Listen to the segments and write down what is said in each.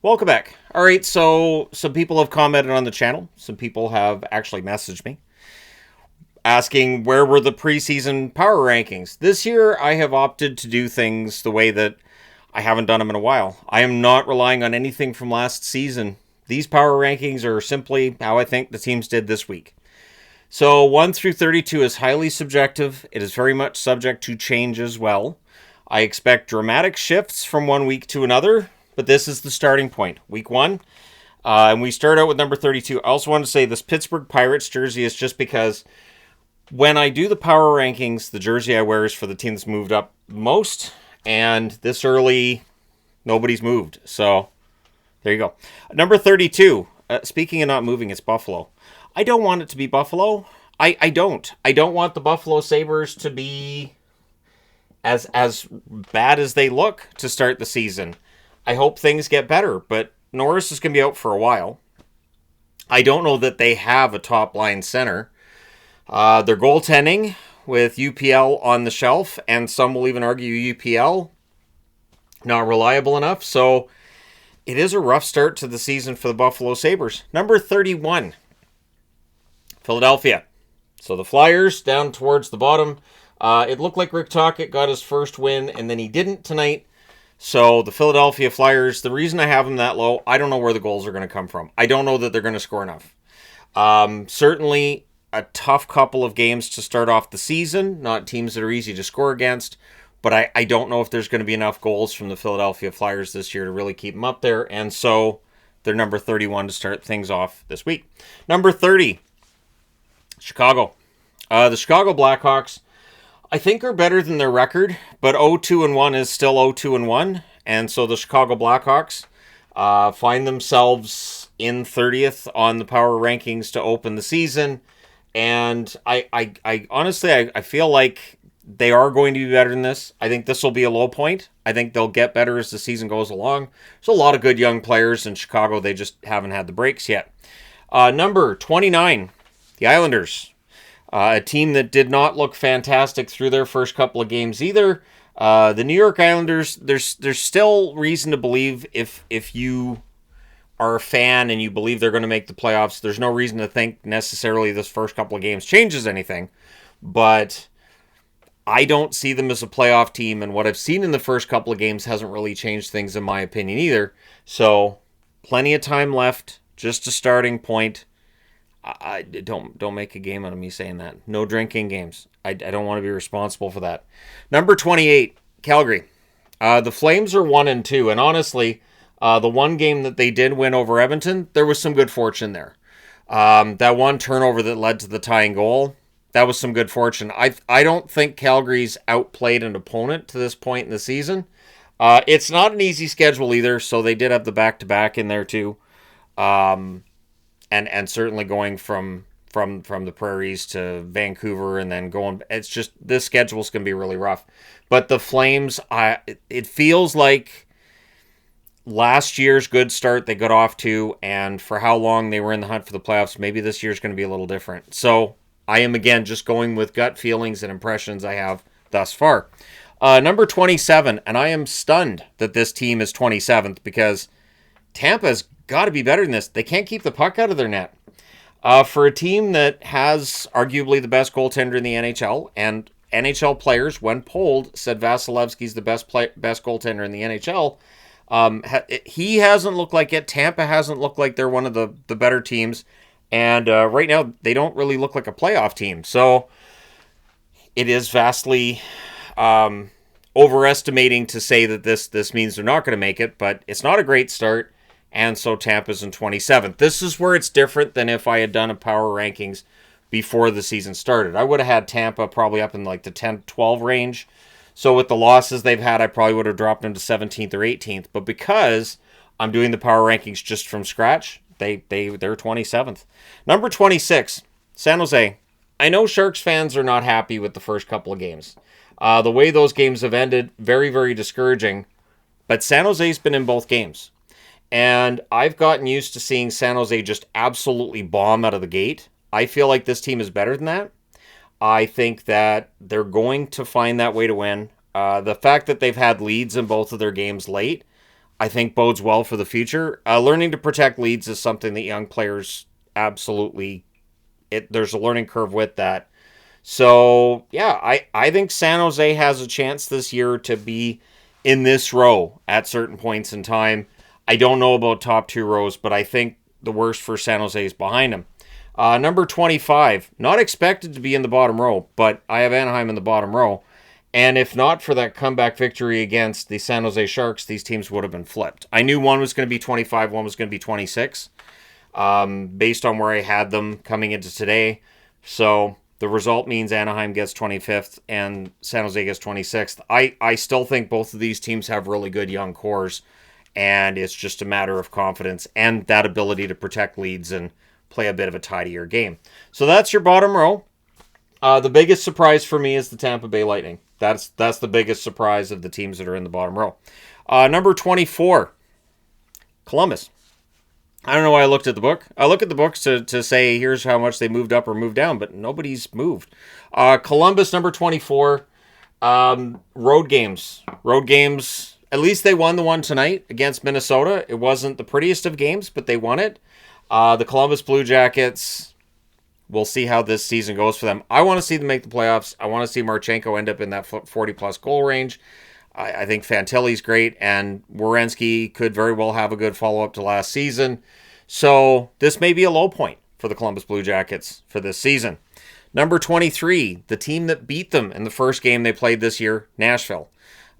Welcome back. All right, so some people have commented on the channel. Some people have actually messaged me asking where were the preseason power rankings. This year, I have opted to do things the way that I haven't done them in a while. I am not relying on anything from last season. These power rankings are simply how I think the teams did this week. So 1 through 32 is highly subjective. It is very much subject to change as well. I expect dramatic shifts from one week to another, but this is the starting point. Week 1, and we start out with number 32. I also want to say this Pittsburgh Pirates jersey is just because when I do the power rankings, the jersey I wear is for the team that's moved up most, and this early, nobody's moved. So there you go. Number 32, speaking of not moving, it's Buffalo. I don't want it to be Buffalo. I don't. I don't want the Buffalo Sabres to be as bad as they look to start the season. I hope things get better, but Norris is going to be out for a while. I don't know that they have a top-line center. Their goaltending with UPL on the shelf, and some will even argue UPL not reliable enough. So it is a rough start to the season for the Buffalo Sabres. Number 31, Philadelphia. So the Flyers down towards the bottom. It looked like Rick Tocchet got his first win, and then he didn't tonight. So the Philadelphia Flyers, the reason I have them that low, I don't know where the goals are going to come from. I don't know that they're going to score enough. Certainly a tough couple of games to start off the season, not teams that are easy to score against, but I don't know if there's going to be enough goals from the Philadelphia Flyers this year to really keep them up there, and so they're number 31 to start things off this week. Number 30, Chicago. The Chicago Blackhawks, I think, are better than their record, but 0-2-1 is still 0-2-1, and so the Chicago Blackhawks find themselves in 30th on the power rankings to open the season, and I honestly, I feel like they are going to be better than this. I think this will be a low point. I think they'll get better as the season goes along. There's a lot of good young players in Chicago. They just haven't had the breaks yet. Number 29, the Islanders. A team that did not look fantastic through their first couple of games either. The New York Islanders, there's still reason to believe if you are a fan and you believe they're going to make the playoffs, there's no reason to think necessarily this first couple of games changes anything. But I don't see them as a playoff team, and what I've seen in the first couple of games hasn't really changed things in my opinion either. So plenty of time left, just a starting point. I don't make a game out of me saying that. No drinking games. I don't want to be responsible for that. Number 28, Calgary. The Flames are 1-2, and honestly, the one game that they did win over Edmonton, there was some good fortune there. That one turnover that led to the tying goal, that was some good fortune. I don't think Calgary's outplayed an opponent to this point in the season. It's not an easy schedule either, so they did have the back-to-back in there too. And certainly going from the prairies to Vancouver and then going, it's just, this schedule's going to be really rough. But the Flames, it feels like last year's good start they got off to, and for how long they were in the hunt for the playoffs, maybe this year's going to be a little different. So I am, again, just going with gut feelings and impressions I have thus far. Number 27, and I am stunned that this team is 27th because Tampa's got to be better than this. They can't keep the puck out of their net. For a team that has arguably the best goaltender in the NHL, and NHL players, when polled, said Vasilevsky's the best goaltender in the NHL, he hasn't looked like it. Tampa hasn't looked like they're one of the better teams. And right now, they don't really look like a playoff team. So it is vastly overestimating to say that this means they're not going to make it, but it's not a great start. And so Tampa's in 27th. This is where it's different than if I had done a power rankings before the season started. I would have had Tampa probably up in like the 10-12 range. So with the losses they've had, I probably would have dropped them to 17th or 18th. But because I'm doing the power rankings just from scratch, they're 27th. Number 26, San Jose. I know Sharks fans are not happy with the first couple of games. The way those games have ended, very, very discouraging. But San Jose's been in both games. And I've gotten used to seeing San Jose just absolutely bomb out of the gate. I feel like this team is better than that. I think that they're going to find that way to win. The fact that they've had leads in both of their games late, I think bodes well for the future. Learning to protect leads is something that young players absolutely, there's a learning curve with that. So, yeah, I think San Jose has a chance this year to be in this row at certain points in time. I don't know about top two rows, but I think the worst for San Jose is behind him. Number 25, not expected to be in the bottom row, but I have Anaheim in the bottom row. And if not for that comeback victory against the San Jose Sharks, these teams would have been flipped. I knew one was going to be 25, one was going to be 26, based on where I had them coming into today. So the result means Anaheim gets 25th and San Jose gets 26th. I still think both of these teams have really good young cores, and it's just a matter of confidence and that ability to protect leads and play a bit of a tidier game. So that's your bottom row. The biggest surprise for me is the Tampa Bay Lightning. That's the biggest surprise of the teams that are in the bottom row. Number 24, Columbus. I don't know why I looked at the book. I look at the books to say here's how much they moved up or moved down, but nobody's moved. Columbus, number 24, road games. Road games, at least they won the one tonight against Minnesota. It wasn't the prettiest of games, but they won it. The Columbus Blue Jackets, we'll see how this season goes for them. I want to see them make the playoffs. I want to see Marchenko end up in that 40-plus goal range. I think Fantilli's great, and Werenski could very well have a good follow-up to last season. So this may be a low point for the Columbus Blue Jackets for this season. Number 23, the team that beat them in the first game they played this year, Nashville.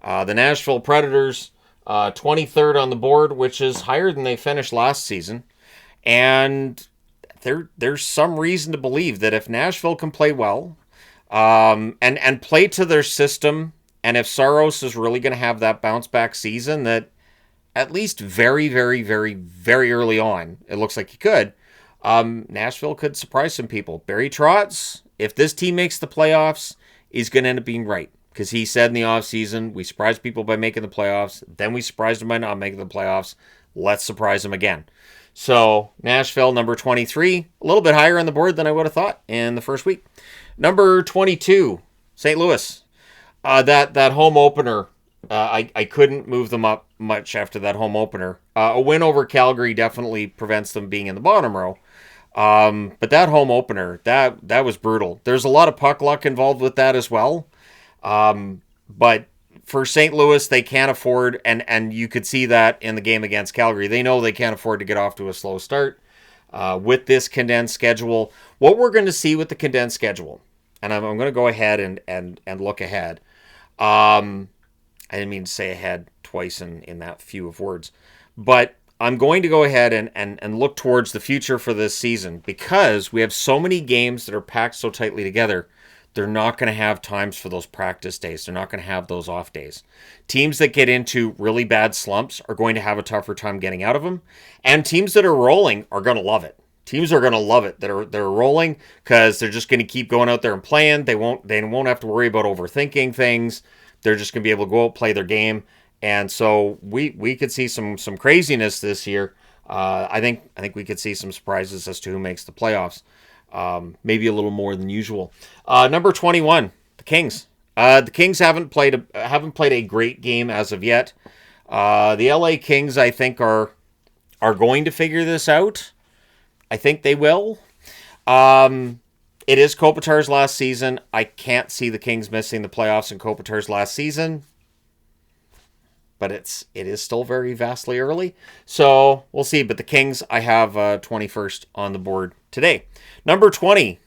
The Nashville Predators, 23rd on the board, which is higher than they finished last season. And there's some reason to believe that if Nashville can play well and play to their system, and if Saros is really going to have that bounce-back season that at least very, very, very, very early on, it looks like he could, Nashville could surprise some people. Barry Trotz, if this team makes the playoffs, is going to end up being right. Because he said in the offseason, we surprised people by making the playoffs, then we surprised them by not making the playoffs. Let's surprise them again. So, Nashville, number 23, a little bit higher on the board than I would have thought in the first week. Number 22, St. Louis. That home opener, I couldn't move them up much after that home opener. A win over Calgary definitely prevents them being in the bottom row. But that home opener, that was brutal. There's a lot of puck luck involved with that as well. But for St. Louis, they can't afford, and you could see that in the game against Calgary. They know they can't afford to get off to a slow start with this condensed schedule. What we're going to see with the condensed schedule, and I'm going to go ahead and look ahead. I didn't mean to say ahead twice in that few of words. But I'm going to go ahead and look towards the future for this season because we have so many games that are packed so tightly together. They're not going to have times for those practice days. They're not going to have those off days. Teams that get into really bad slumps are going to have a tougher time getting out of them. And teams that are rolling are going to love it. Teams are going to love it that are rolling because they're just going to keep going out there and playing. They won't have to worry about overthinking things. They're just going to be able to go out, play their game. And so we could see some craziness this year. I think we could see some surprises as to who makes the playoffs. Maybe a little more than usual. Number 21, the Kings. The Kings haven't played a great game as of yet. The LA Kings, I think, are going to figure this out. I think they will. It is Kopitar's last season. I can't see the Kings missing the playoffs in Kopitar's last season. But it is still very vastly early. So we'll see. But the Kings, I have 21st on the board today. Number 20,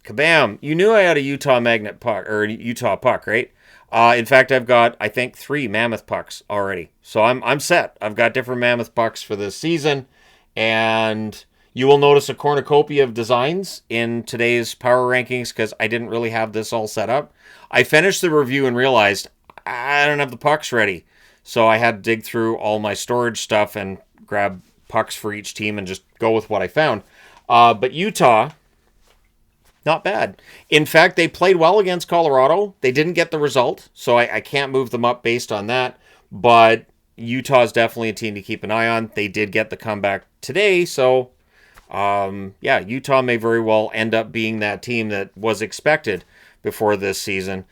kabam. You knew I had a Utah Magnet puck, or Utah puck, right? In fact, I've got, I think, 3 Mammoth pucks already. So I'm set. I've got different Mammoth pucks for this season. And you will notice a cornucopia of designs in today's power rankings because I didn't really have this all set up. I finished the review and realized I don't have the pucks ready. So I had to dig through all my storage stuff and grab pucks for each team and just go with what I found. But Utah, not bad. In fact, they played well against Colorado. They didn't get the result, so I can't move them up based on that. But Utah is definitely a team to keep an eye on. They did get the comeback today, so Utah may very well end up being that team that was expected before this season.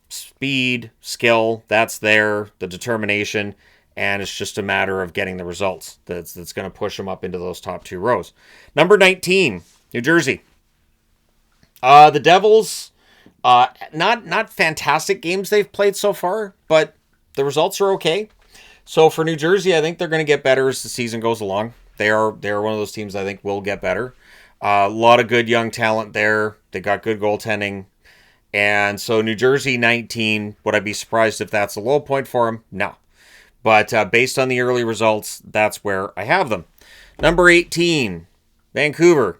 Speed, skill, that's there, the determination, and it's just a matter of getting the results that's going to push them up into those top 2 rows. Number 19, New Jersey. The Devils, not fantastic games they've played so far, but the results are okay. So for New Jersey, I think they're going to get better as the season goes along. They are one of those teams I think will get better. A lot of good young talent there. They got good goaltending. And so New Jersey 19, would I be surprised if that's a low point for them? No. But based on the early results, that's where I have them. Number 18, Vancouver.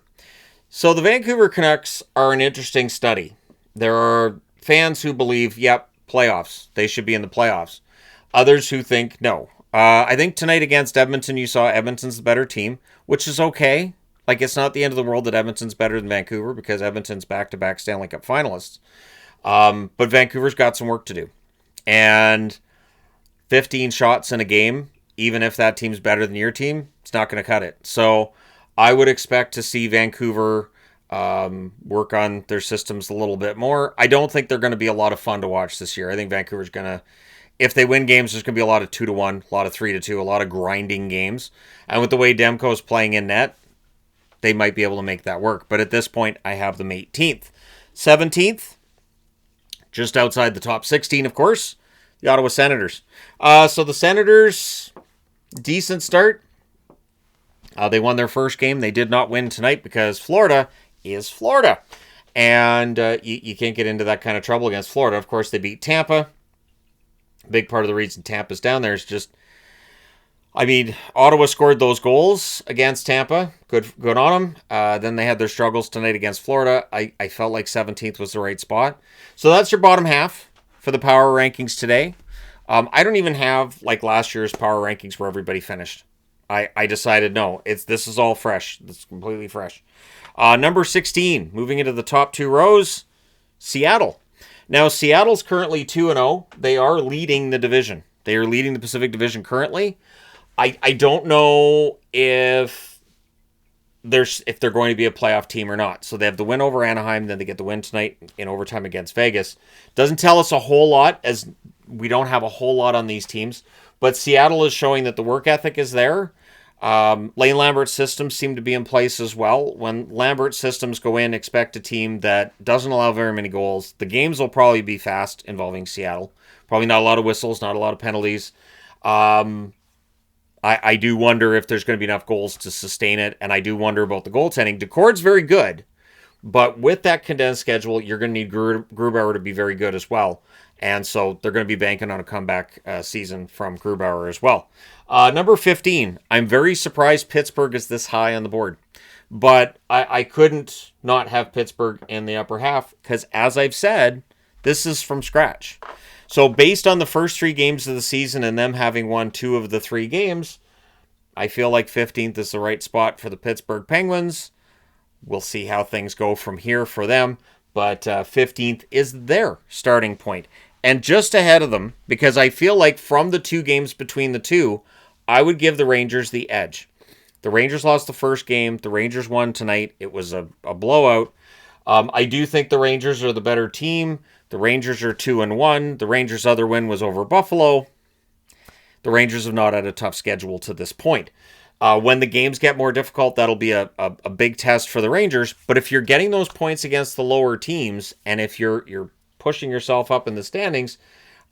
So the Vancouver Canucks are an interesting study. There are fans who believe, yep, playoffs. They should be in the playoffs. Others who think no. I think tonight against Edmonton, you saw Edmonton's the better team, which is okay. Like, it's not the end of the world that Edmonton's better than Vancouver because Edmonton's back-to-back Stanley Cup finalists. But Vancouver's got some work to do. And 15 shots in a game, even if that team's better than your team, it's not going to cut it. So I would expect to see Vancouver work on their systems a little bit more. I don't think they're going to be a lot of fun to watch this year. I think Vancouver's going to, if they win games, there's going to be a lot of 2-1, a lot of 3-2, a lot of grinding games. And with the way Demko's playing in net, they might be able to make that work. But at this point, I have them 18th. 17th, just outside the top 16, of course, the Ottawa Senators. So the Senators, decent start. They won their first game. They did not win tonight because Florida is Florida. And you can't get into that kind of trouble against Florida. Of course, they beat Tampa. Big part of the reason Tampa's down there is just, I mean, Ottawa scored those goals against Tampa. Good on them. Then they had their struggles tonight against Florida. I felt like 17th was the right spot. So that's your bottom half for the power rankings today. I don't even have like last year's power rankings where everybody finished. I decided no, this is all fresh. It's completely fresh. Number 16, moving into the top 2 rows, Seattle. Now, Seattle's currently 2-0. They are leading the division. They are leading the Pacific Division currently. I don't know if they're going to be a playoff team or not. So they have the win over Anaheim, then they get the win tonight in overtime against Vegas. Doesn't tell us a whole lot, as we don't have a whole lot on these teams. But Seattle is showing that the work ethic is there. Lane Lambert's systems seem to be in place as well. When Lambert's systems go in, expect a team that doesn't allow very many goals. The games will probably be fast involving Seattle. Probably not a lot of whistles, not a lot of penalties. I do wonder if there's going to be enough goals to sustain it, and I do wonder about the goaltending. Decord's very good, but with that condensed schedule, you're going to need Grubauer to be very good as well. And so they're going to be banking on a comeback season from Grubauer as well. Number 15, I'm very surprised Pittsburgh is this high on the board. But I couldn't not have Pittsburgh in the upper half because, as I've said, this is from scratch. So based on the first 3 games of the season and them having won 2 of the 3 games, I feel like 15th is the right spot for the Pittsburgh Penguins. We'll see how things go from here for them. But 15th is their starting point. And just ahead of them, because I feel like from the 2 games between the 2, I would give the Rangers the edge. The Rangers lost the first game. The Rangers won tonight. It was a blowout. I do think the Rangers are the better team. The Rangers are 2-1. The Rangers' other win was over Buffalo. The Rangers have not had a tough schedule to this point. When the games get more difficult, that'll be a big test for the Rangers. But if you're getting those points against the lower teams, and if you're pushing yourself up in the standings,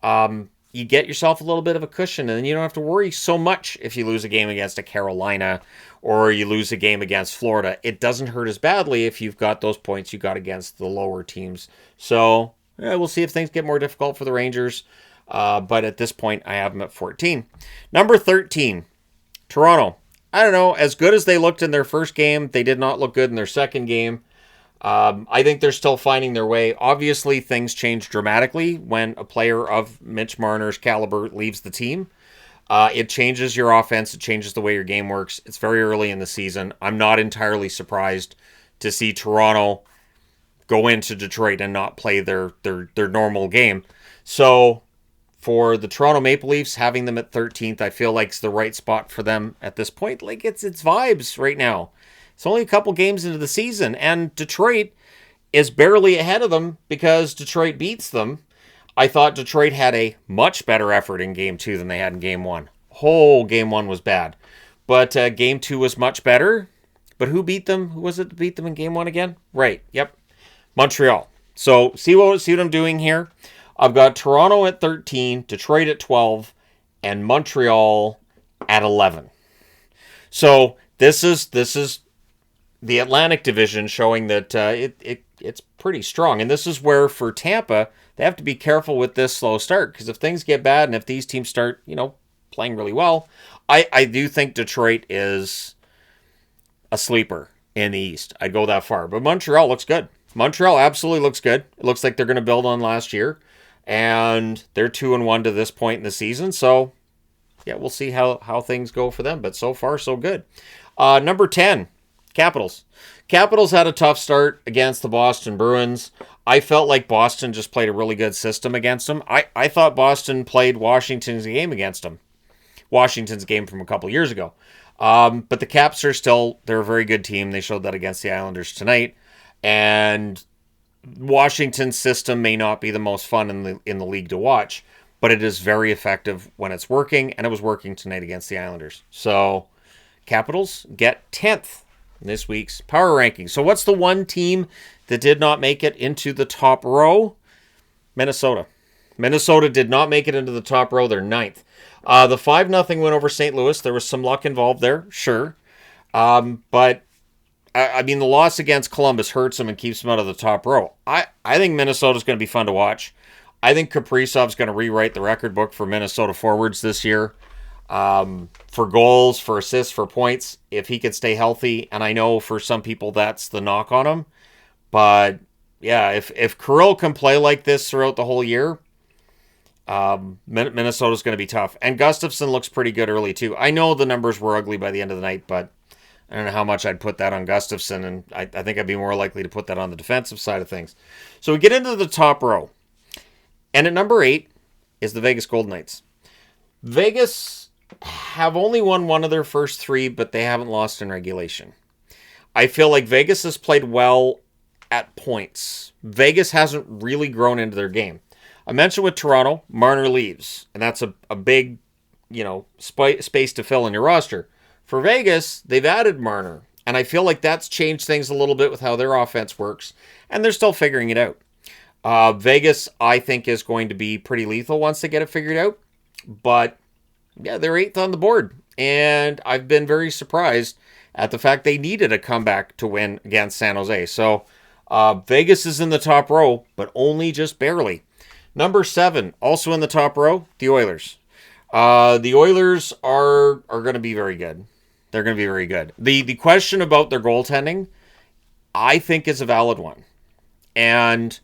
you get yourself a little bit of a cushion, and then you don't have to worry so much if you lose a game against a Carolina or you lose a game against Florida. It doesn't hurt as badly if you've got those points you got against the lower teams. So we'll see if things get more difficult for the Rangers. But at this point, I have them at 14. Number 13, Toronto. I don't know. As good as they looked in their first game, they did not look good in their second game. I think they're still finding their way. Obviously, things change dramatically when a player of Mitch Marner's caliber leaves the team. It changes your offense. It changes the way your game works. It's very early in the season. I'm not entirely surprised to see Toronto go into Detroit and not play their normal game. So for the Toronto Maple Leafs, having them at 13th, I feel like it's the right spot for them at this point. Like, it's vibes right now. It's only a couple games into the season, and Detroit is barely ahead of them because Detroit beats them. I thought Detroit had a much better effort in Game 2 than they had in Game 1. whole game 1 was bad. But game 2 was much better. But who beat them? Who was it that beat them in game 1 again? Right, yep. Montreal. So see what I'm doing here? I've got Toronto at 13, Detroit at 12, and Montreal at 11. So this is the Atlantic Division showing that it's pretty strong. And this is where, for Tampa, they have to be careful with this slow start, because if things get bad and if these teams start, playing really well, I do think Detroit is a sleeper in the East. I'd go that far. But Montreal looks good. Montreal absolutely looks good. It looks like they're going to build on last year. And they're 2-1 to this point in the season. So, yeah, we'll see how things go for them. But so far, so good. Number 10, Capitals. Capitals had a tough start against the Boston Bruins. I felt like Boston just played a really good system against them. I thought Boston played Washington's game against them. Washington's game from a couple years ago. But the Caps they're a very good team. They showed that against the Islanders tonight. And Washington's system may not be the most fun in the league to watch, but it is very effective when it's working, and it was working tonight against the Islanders. So, Capitals get 10th in this week's power ranking. So what's the one team that did not make it into the top row? Minnesota. Minnesota did not make it into the top row. They're 9th. The 5-0 win over St. Louis, there was some luck involved there, sure. But, I mean, the loss against Columbus hurts them and keeps them out of the top row. I think Minnesota's going to be fun to watch. I think Kaprizov's going to rewrite the record book for Minnesota forwards this year. For goals, for assists, for points, if he could stay healthy. And I know for some people that's the knock on him. But, yeah, if Kirill can play like this throughout the whole year, Minnesota's going to be tough. And Gustafsson looks pretty good early, too. I know the numbers were ugly by the end of the night, but I don't know how much I'd put that on Gustafsson, and I think I'd be more likely to put that on the defensive side of things. So we get into the top row. And at number 8 is the Vegas Golden Knights. Vegas have only won one of their first 3, but they haven't lost in regulation. I feel like Vegas has played well at points. Vegas hasn't really grown into their game. I mentioned with Toronto, Marner leaves, and that's a big, space to fill in your roster. For Vegas, they've added Marner, and I feel like that's changed things a little bit with how their offense works, and they're still figuring it out. Vegas, I think, is going to be pretty lethal once they get it figured out, but yeah, they're 8th on the board, and I've been very surprised at the fact they needed a comeback to win against San Jose. So Vegas is in the top row, but only just barely. Number 7, also in the top row, the Oilers. The Oilers are going to be very good. They're going to be very good. The question about their goaltending, I think, is a valid one. And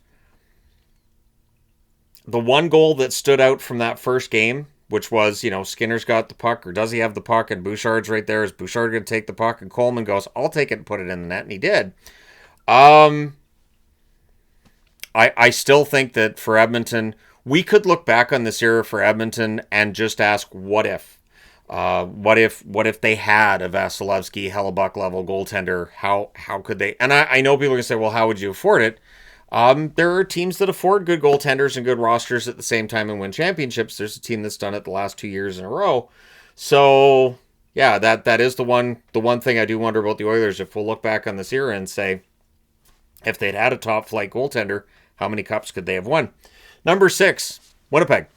the one goal that stood out from that first game, which was, Skinner's got the puck, or does he have the puck, and Bouchard's right there. Is Bouchard going to take the puck? And Coleman goes, I'll take it and put it in the net, and he did. I still think that for Edmonton, we could look back on this era for Edmonton and just ask, what if? What if they had a Vasilevsky, Hellebuck level goaltender? How could they? And I know people are going to say, well, how would you afford it? There are teams that afford good goaltenders and good rosters at the same time and win championships. There's a team that's done it the last 2 years in a row. So, yeah, that is the one thing I do wonder about the Oilers. If we'll look back on this era and say, if they'd had a top-flight goaltender, how many cups could they have won? Number 6, Winnipeg.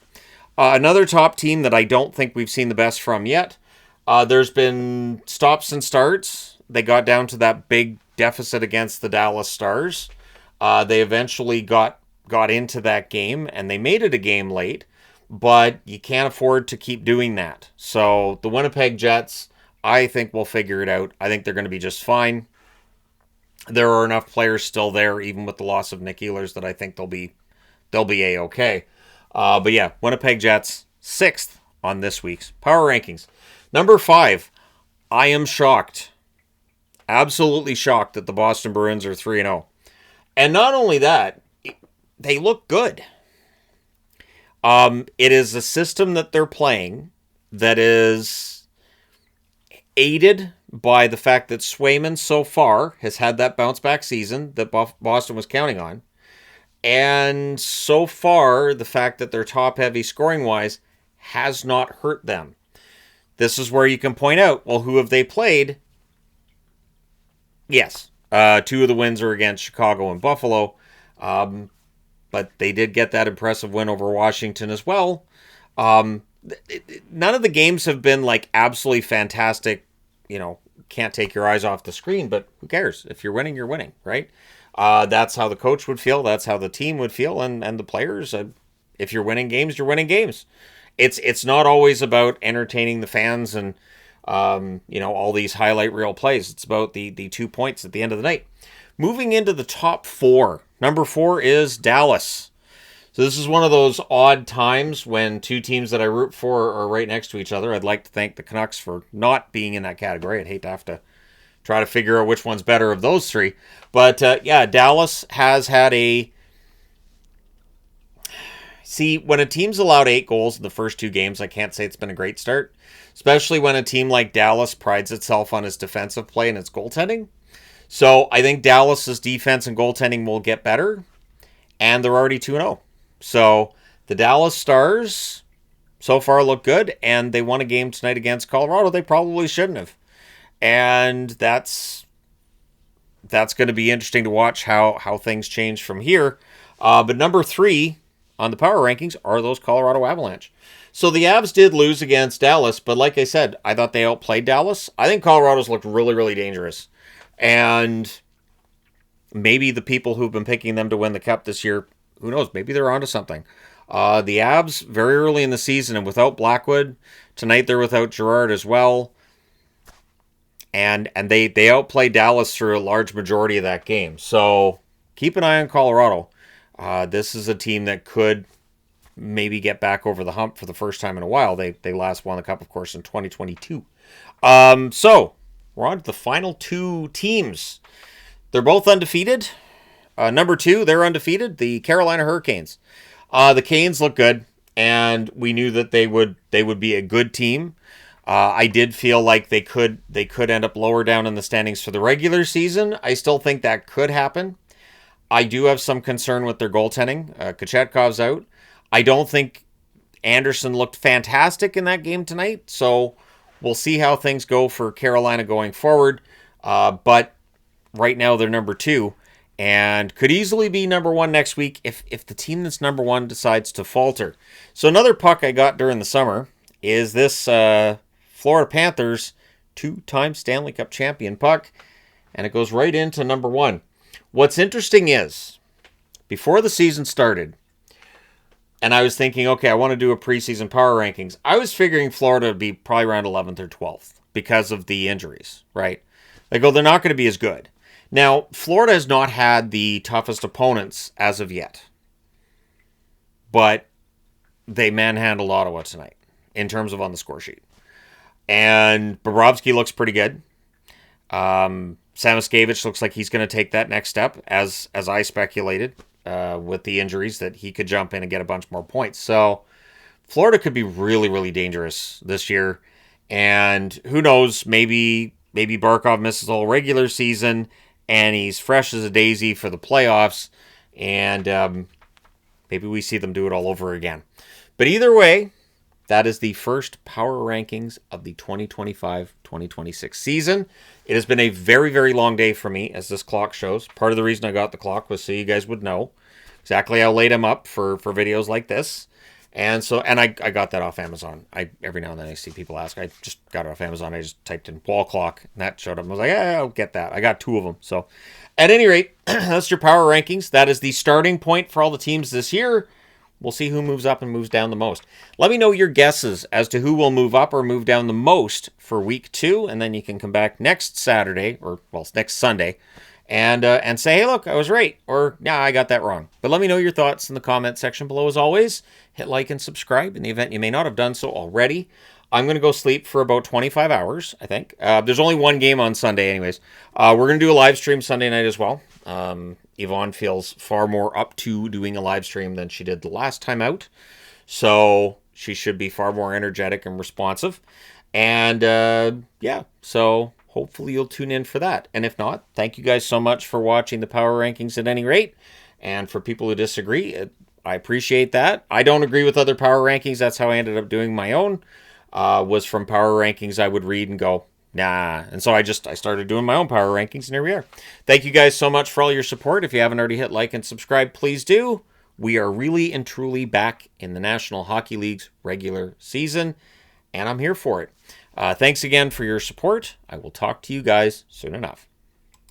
Another top team that I don't think we've seen the best from yet. There's been stops and starts. They got down to that big deficit against the Dallas Stars. They eventually got into that game, and they made it a game late, but you can't afford to keep doing that. So the Winnipeg Jets, I think, will figure it out. I think they're going to be just fine. There are enough players still there, even with the loss of Nick Ehlers, that I think they'll be A-okay. But yeah, Winnipeg Jets, 6th on this week's power rankings. Number 5, I am shocked. Absolutely shocked that the Boston Bruins are 3-0. And not only that, they look good. It is a system that they're playing that is aided by the fact that Swayman so far has had that bounce-back season that Boston was counting on. And so far, the fact that they're top-heavy scoring-wise has not hurt them. this is where you can point out, well, who have they played? Yes, 2 of the wins are against Chicago and Buffalo, but they did get that impressive win over Washington as well. None of the games have been like absolutely fantastic, can't take your eyes off the screen, but who cares? If you're winning, you're winning, right? That's how the coach would feel. That's how the team would feel, and the players. If you're winning games, you're winning games. It's not always about entertaining the fans and all these highlight reel plays. It's about the 2 points at the end of the night. Moving into the top 4. Number 4 is Dallas. So this is one of those odd times when 2 teams that I root for are right next to each other. I'd like to thank the Canucks for not being in that category. I'd hate to have to try to figure out which one's better of those 3. But Dallas has had a... See, when a team's allowed 8 goals in the first 2 games, I can't say it's been a great start. Especially when a team like Dallas prides itself on its defensive play and its goaltending. So I think Dallas's defense and goaltending will get better. And they're already 2-0. So the Dallas Stars so far look good. And they won a game tonight against Colorado they probably shouldn't have. And that's going to be interesting to watch how things change from here. But number 3 on the power rankings are those Colorado Avalanche. So the Avs did lose against Dallas, but like I said, I thought they outplayed Dallas. I think Colorado's looked really, really dangerous. And maybe the people who've been picking them to win the Cup this year, who knows, maybe they're onto something. The Avs, very early in the season and without Blackwood. Tonight they're without Girard as well. And they outplayed Dallas through a large majority of that game. So keep an eye on Colorado. This is a team that could maybe get back over the hump for the first time in a while. They last won the Cup, of course, in 2022. So we're on to the final 2 teams. They're both undefeated. Number 2, they're undefeated. The Carolina Hurricanes. The Canes look good, and we knew that they would be a good team. I did feel like they could end up lower down in the standings for the regular season. I still think that could happen. I do have some concern with their goaltending. Kochetkov's out. I don't think Anderson looked fantastic in that game tonight, so we'll see how things go for Carolina going forward. But right now they're number 2 and could easily be number 1 next week if the team that's number 1 decides to falter. So another puck I got during the summer is this Florida Panthers 2-time Stanley Cup champion puck, and it goes right into number 1. What's interesting is, before the season started, and I was thinking, okay, I want to do a preseason power rankings, I was figuring Florida would be probably around 11th or 12th because of the injuries, right? They're not going to be as good. Now, Florida has not had the toughest opponents as of yet, but they manhandled Ottawa tonight in terms of on the score sheet. And Bobrovsky looks pretty good. Samoskevich looks like he's going to take that next step, as I speculated, with the injuries, that he could jump in and get a bunch more points. So Florida could be really, really dangerous this year. And who knows, maybe Barkov misses the whole regular season and he's fresh as a daisy for the playoffs. And maybe we see them do it all over again. But either way, that is the first power rankings of the 2025-2026 season. It has been a very, very long day for me, as this clock shows. Part of the reason I got the clock was so you guys would know exactly how late I'm up for videos like this. And I got that off Amazon. Every now and then I see people ask. I just got it off Amazon. I just typed in wall clock, and that showed up. I was like, yeah, I'll get that. I got 2 of them. So at any rate, that's your power rankings. That is the starting point for all the teams this year. We'll see who moves up and moves down the most. Let me know your guesses as to who will move up or move down the most for week 2, and then you can come back next Saturday, next Sunday, and say, hey, look, I was right, or yeah, I got that wrong. But let me know your thoughts in the comment section below. As always, hit like and subscribe in the event you may not have done so already. I'm going to go sleep for about 25 hours, I think. There's only one game on Sunday anyways. We're going to do a live stream Sunday night as well. Yvonne feels far more up to doing a live stream than she did the last time out. So she should be far more energetic and responsive. And so hopefully you'll tune in for that. And if not, thank you guys so much for watching the power rankings at any rate. And for people who disagree, I appreciate that. I don't agree with other power rankings. That's how I ended up doing my own. was from power rankings I would read and go, nah. And so I started doing my own power rankings, and here we are. Thank you guys so much for all your support. If you haven't already hit like and subscribe, please do. We are really and truly back in the National Hockey League's regular season, and I'm here for it. Thanks again for your support. I will talk to you guys soon enough.